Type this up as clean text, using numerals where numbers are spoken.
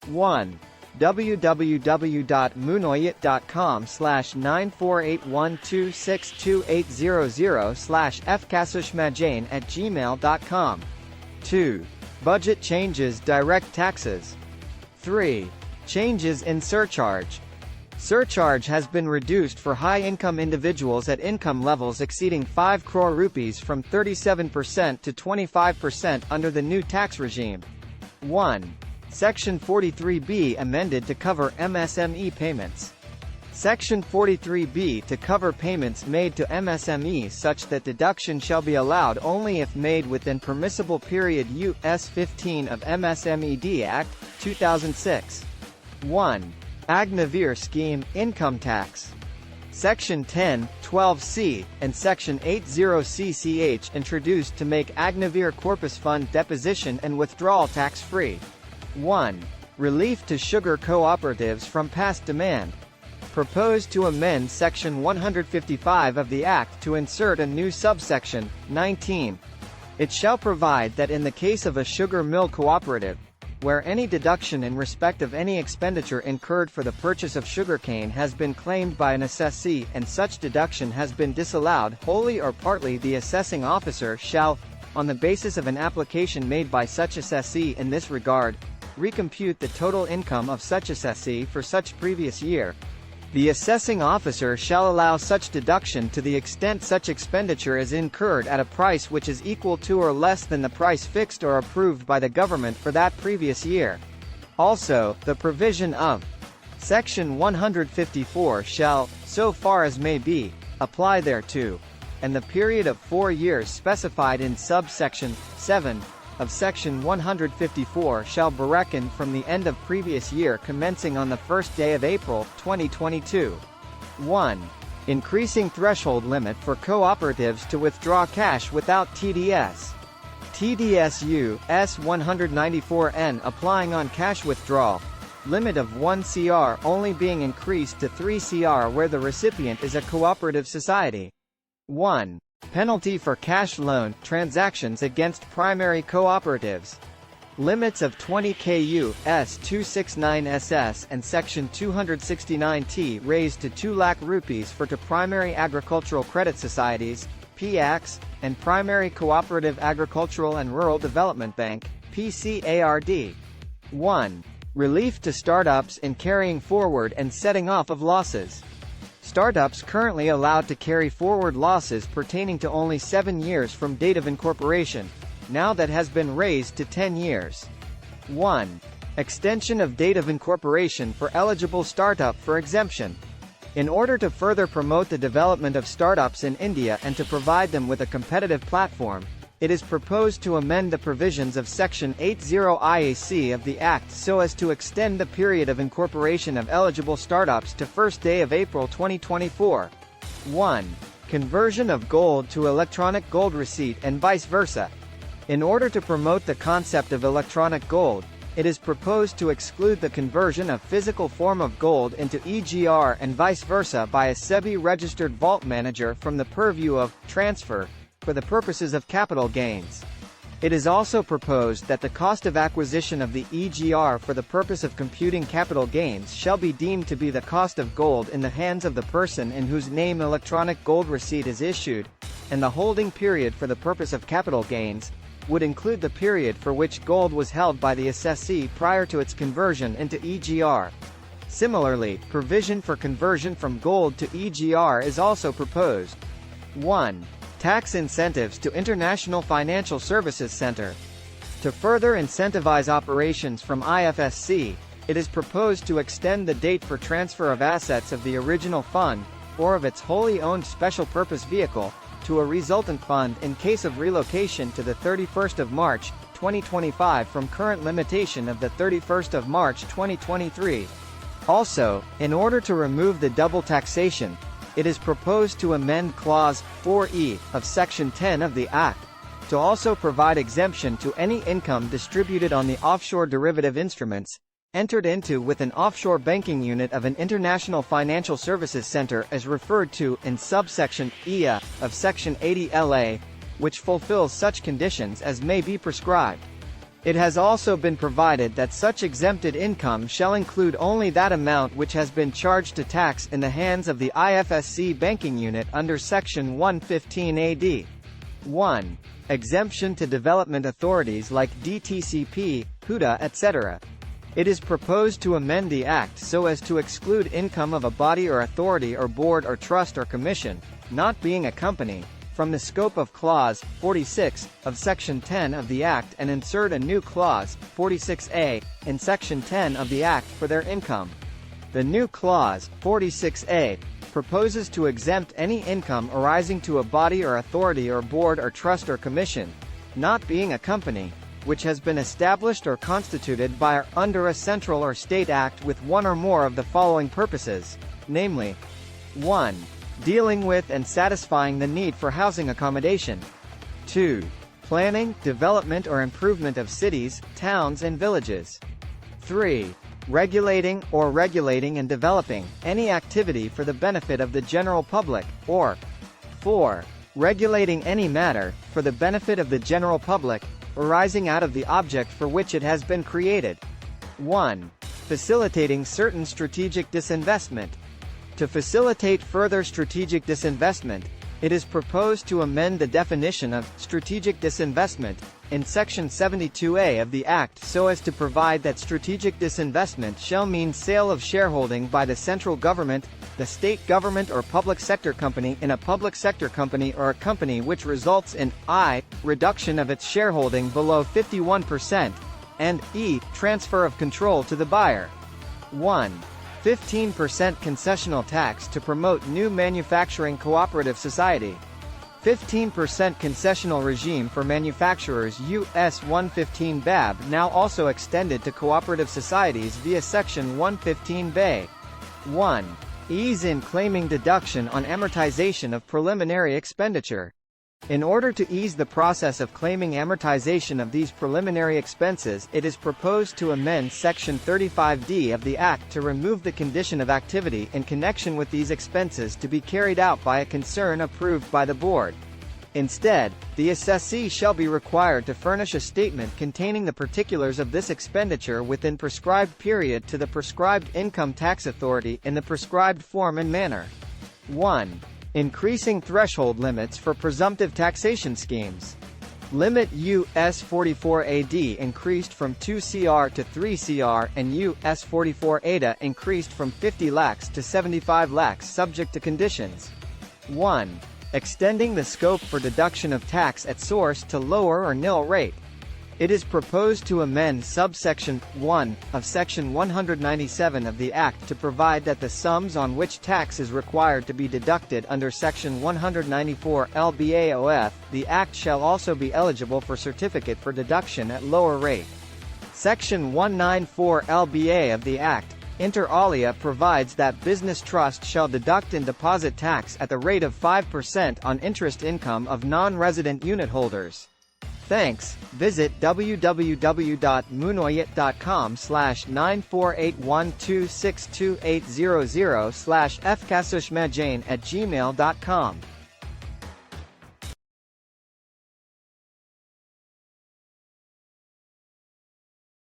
1. www.munoyat.com/94812628000/fkasushmajane@gmail.com. 2. Budget changes direct taxes. 3. Changes in surcharge. Surcharge has been reduced for high-income individuals at income levels exceeding 5 crore rupees from 37% to 25% under the new tax regime. 1. Section 43B amended to cover MSME payments. Section 43B to cover payments made to MSMEs such that deduction shall be allowed only if made within permissible period U.S. 15 of MSMED Act, 2006. 1. Agniveer scheme, income tax. Section 10(12)(c), and Section 80(c)(ch) introduced to make Agniveer corpus fund deposition and withdrawal tax-free. 1. Relief to sugar cooperatives from past demand. Proposed to amend Section 155 of the Act to insert a new subsection, 19. It shall provide that in the case of a sugar mill cooperative, where any deduction in respect of any expenditure incurred for the purchase of sugarcane has been claimed by an assessee and such deduction has been disallowed wholly or partly, the assessing officer shall, on the basis of an application made by such assessee in this regard, recompute the total income of such assessee for such previous year. The assessing officer shall allow such deduction to the extent such expenditure is incurred at a price which is equal to or less than the price fixed or approved by the government for that previous year. Also, the provision of Section 154 shall, so far as may be, apply thereto, and the period of 4 years specified in subsection 7 of Section 154 shall be reckoned from the end of previous year commencing on the first day of April, 2022. 1. Increasing threshold limit for cooperatives to withdraw cash without TDS. TDS U.S. 194N applying on cash withdrawal. Limit of 1 CR only being increased to 3 CR where the recipient is a cooperative society. 1. Penalty for cash loan transactions against primary cooperatives. Limits of 20 KU S 269 SS and Section 269T raised to 2 lakh rupees for to primary agricultural credit societies, PACs, and primary cooperative agricultural and rural development bank, PCARD. 1. Relief to startups in carrying forward and setting off of losses. Startups currently allowed to carry forward losses pertaining to only 7 years from date of incorporation. Now that has been raised to 10 years. 1. Extension of date of incorporation for eligible startup for exemption. In order to further promote the development of startups in India and to provide them with a competitive platform, it is proposed to amend the provisions of Section 80 IAC of the Act so as to extend the period of incorporation of eligible startups to first day of April 2024. 1. Conversion of gold to electronic gold receipt and vice versa. In order to promote the concept of electronic gold, it is proposed to exclude the conversion of physical form of gold into EGR and vice versa by a SEBI-registered vault manager from the purview of transfer for the purposes of capital gains. It is also proposed that the cost of acquisition of the EGR for the purpose of computing capital gains shall be deemed to be the cost of gold in the hands of the person in whose name electronic gold receipt is issued, and the holding period for the purpose of capital gains would include the period for which gold was held by the assessee prior to its conversion into EGR. Similarly, provision for conversion from gold to EGR is also proposed. 1. Tax incentives to International Financial Services Center. To further incentivize operations from IFSC, it is proposed to extend the date for transfer of assets of the original fund, or of its wholly owned special purpose vehicle, to a resultant fund in case of relocation to the 31st of March, 2025 from current limitation of the 31st of March 2023. Also, in order to remove the double taxation, it is proposed to amend Clause 4E of Section 10 of the Act to also provide exemption to any income distributed on the offshore derivative instruments entered into with an offshore banking unit of an international financial services center as referred to in subsection EA of Section 80 LA, which fulfills such conditions as may be prescribed. It has also been provided that such exempted income shall include only that amount which has been charged to tax in the hands of the IFSC banking unit under Section 115 AD. 1. Exemption to development authorities like DTCP, HUDA etc. It is proposed to amend the Act so as to exclude income of a body or authority or board or trust or commission, not being a company, from the scope of Clause 46 of Section 10 of the Act and insert a new Clause 46A in Section 10 of the Act for their income. The new Clause 46A proposes to exempt any income arising to a body or authority or board or trust or commission, not being a company, which has been established or constituted by or under a central or state act with one or more of the following purposes, namely: 1. Dealing with and satisfying the need for housing accommodation. 2. Planning, development or improvement of cities, towns and villages. 3. Regulating and developing any activity for the benefit of the general public, or 4. Regulating any matter, for the benefit of the general public, arising out of the object for which it has been created. 1. Facilitating certain strategic disinvestment. To facilitate further strategic disinvestment, it is proposed to amend the definition of strategic disinvestment in Section 72A of the Act so as to provide that strategic disinvestment shall mean sale of shareholding by the central government, the state government or public sector company in a public sector company or a company which results in I. Reduction of its shareholding below 51%, and E. Transfer of control to the buyer. 1. 15% concessional tax to promote new manufacturing cooperative society. 15% concessional regime for manufacturers US 115 BAB now also extended to cooperative societies via Section 115 BAE. 1. Ease in claiming deduction on amortization of preliminary expenditure. In order to ease the process of claiming amortization of these preliminary expenses, it is proposed to amend Section 35D of the Act to remove the condition of activity in connection with these expenses to be carried out by a concern approved by the Board. Instead, the assessee shall be required to furnish a statement containing the particulars of this expenditure within prescribed period to the prescribed income tax authority in the prescribed form and manner. 1. Increasing threshold limits for presumptive taxation schemes. Limit US 44 AD increased from 2 CR to 3 CR and US 44 ADA increased from 50 lakhs to 75 lakhs subject to conditions. 1. Extending the scope for deduction of tax at source to lower or nil rate. It is proposed to amend subsection 1 of Section 197 of the Act to provide that the sums on which tax is required to be deducted under Section 194 LBAOF, the Act shall also be eligible for certificate for deduction at lower rate. Section 194 LBA of the Act, inter alia, provides that business trust shall deduct and deposit tax at the rate of 5% on interest income of non-resident unit holders. Thanks. Visit www.munoyat.com/94812628000/fkasushmajane@gmail.com.